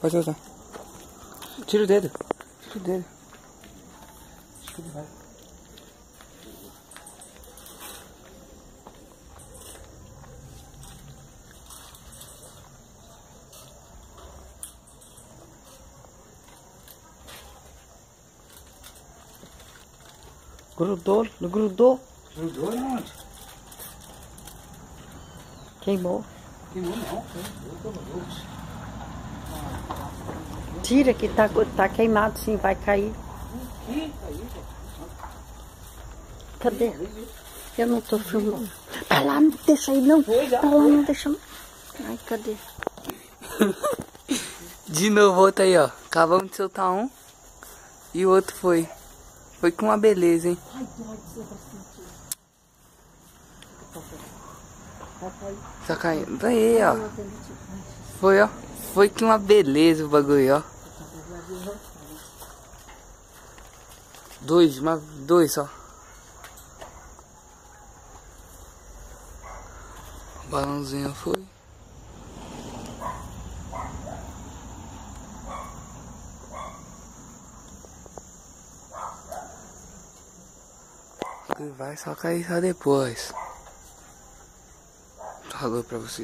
Pode usar. Tira o dedo. Tira o dedo. Acho que ele vai. Grudou, não grudou? Grudou onde? Queimou. Queimou não. Tira que tá queimado sim, vai cair. Cadê? Eu não tô filmando. Pra lá, não deixa aí não. Pra lá, não deixa não. Ai, cadê? De novo, outro aí, ó. Acabamos de soltar um. E o outro foi. Foi com uma beleza, hein? Ai, dói de ser bastante. Tá caindo. Aí, ó. Foi, ó. Foi que uma beleza o bagulho, ó. Dois só. O balãozinho foi. Vai só cair só depois. Falou pra você.